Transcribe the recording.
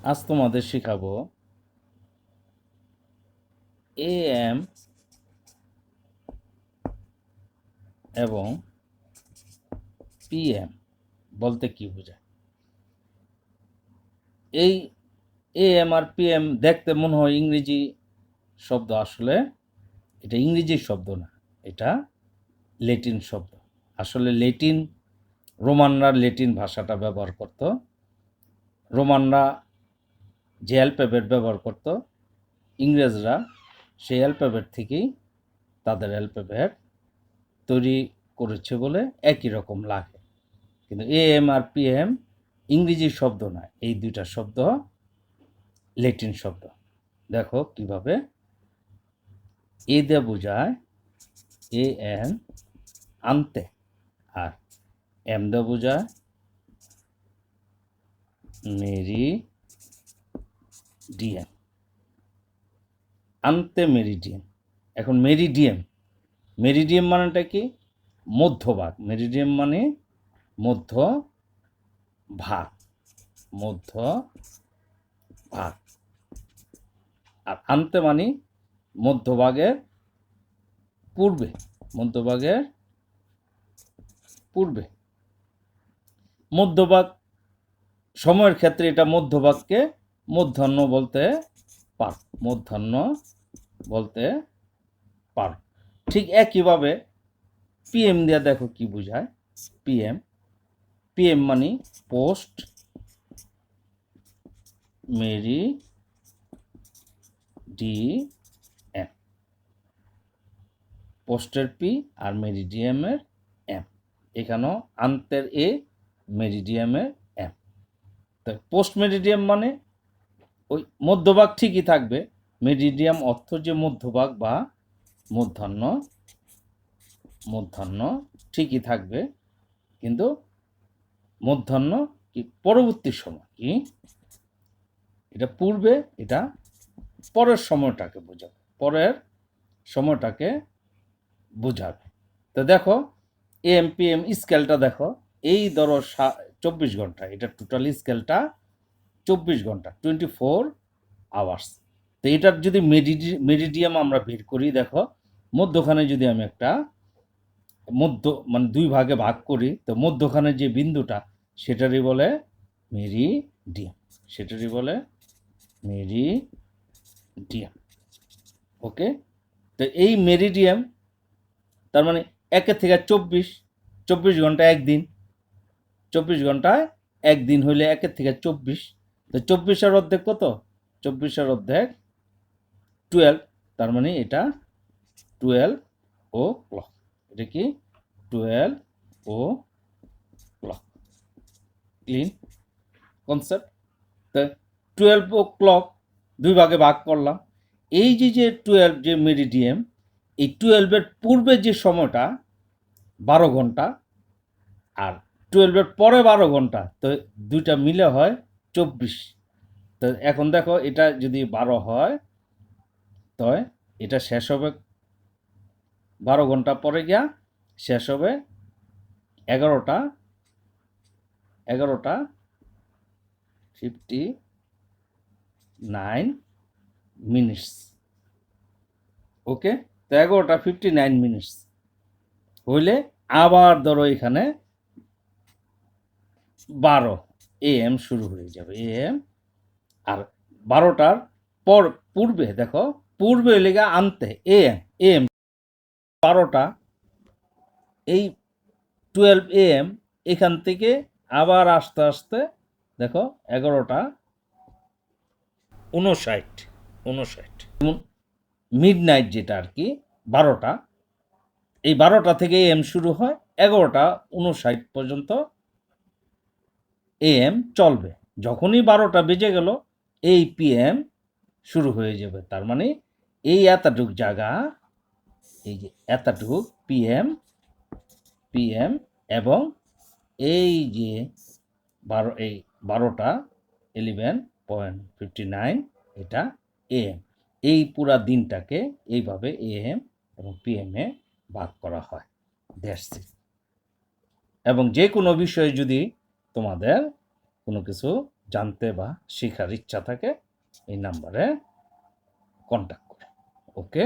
আজ তোমাদের শেখাবো AM এবং PM বলতে কি বোঝায়। এই AM আর PM দেখতে মনে হয় ইংরেজি শব্দ, আসলে এটা ইংরেজি শব্দ না, এটা ল্যাটিন শব্দ। আসলে রোমানরা ল্যাটিন ভাষাটা ব্যবহার করত। রোমানরা যে অ্যালফাবেট ব্যবহার করত, ইংরেজরা সেই অ্যালফাবেট থেকেই তাদের অ্যালফাবেট তৈরি করেছে বলে একই রকম লাগে। কিন্তু AM আর PM ইংরেজি শব্দ না, এই দুইটা শব্দ ল্যাটিন শব্দ। দেখো কিভাবে। এ দিয়ে বোঝায় AN আনতে, আর M দিয়ে বোঝায় মেরিডিয়ান। আনতে মেরিডিয়ান। এখন মেরিডিয়াম মানেটা কি? মধ্যভাগ। মেরিডিয়াম মানে মধ্যভাগ। আর আনতে মানে মধ্যভাগের পূর্বে। মধ্যভাগ সময়ের ক্ষেত্রে এটা মধ্যভাগকে মধ্যাহ্ন বলতে পার। ঠিক একইভাবে PM দিয়ে দেখো কি বোঝায়। PM মানে পোস্ট মেরিডিয়াম। পোস্টের P আর মেরিডিয়ামের M। এখানেও আন্তের A, মেরিডিয়ামের M। তো পোস্ট মেরিডিয়াম মানে ওই মধ্যভাগ ঠিকই থাকবে। মেরিডিয়াম অর্থ যে মধ্যভাগ বা মধ্যাহ্ন ঠিকই থাকবে, কিন্তু মধ্যাহ্ন কি পরবর্তী সময়, কি এটা পূর্বে, এটা পরের সময়টাকে বোঝাবে। তো দেখো AM PM স্কেলটা দেখো। এই ধরো 24 ঘন্টা, এটা টোটাল স্কেলটা 24 ঘন্টা, 24 আওয়ার্স। তো এটার যদি মেরিডিয়াম আমরা বের করি, দেখো মধ্যখানে যদি আমি একটা মানে দুই ভাগে ভাগ করি, তো মধ্যখানে যে বিন্দুটা সেটারই বলে মেরিডিয়াম। ওকে। তো এই মেরিডিয়াম তার মানে 1 থেকে 24 ঘন্টা একদিন। 24 ঘন্টায় একদিন হইলে 1 থেকে 24। তো 24 অর্ধেক কত? 24 অর্ধেক 12। তার মানে এটা 12 ও ক্লক। এটা কি 12 ও ক্লক। Clean concept. তো 12 ও ক্লক দুই ভাগে ভাগ করলাম। এই যে 12 যে মেরিডিয়াম, এই 12-এর পূর্বে যে সময়টা 12 ঘন্টা, আর 12-এর পরে 12 ঘন্টা, তো দুইটা মিলে হয় 24। তো এখন দেখো এটা যদি 12 হয়, তো এটা শেষ হবে 12 ঘন্টা পরে গিয়া শেষ হবে 11টা 59 মিনিটস। ওকে। তো 11টা 59 মিনিটস হইলে আবার ধরো এখানে 12 AM শুরু হয়ে যাবে। AM আর 12টার পূর্বে দেখো, পূর্বে লেগে আনতে AM 12টা, এই 12 AM এখান থেকে আবার আস্তে আস্তে দেখো 11টা 59 মিড নাইট, যেটা আর কি 12টা। এই 12টা থেকে AM শুরু হয়, 11টা 59 পর্যন্ত AM চলবে। যখনই 12টা বেজে গেল, এই PM শুরু হয়ে যাবে। তার মানে এই এতটুক জায়গা, এই যে এতটুক PM এবং এই যে 12টা 11.59 এটা AM। এই পুরা দিনটাকে এইভাবে AM এবং PM এ ভাগ করা হয়। That's it. এবং যে কোনো বিষয়ে যদি তোমাদের কোনো কিছু জানতে বা শেখার ইচ্ছা থাকে এই নাম্বারে কন্ট্যাক্ট করো। ওকে।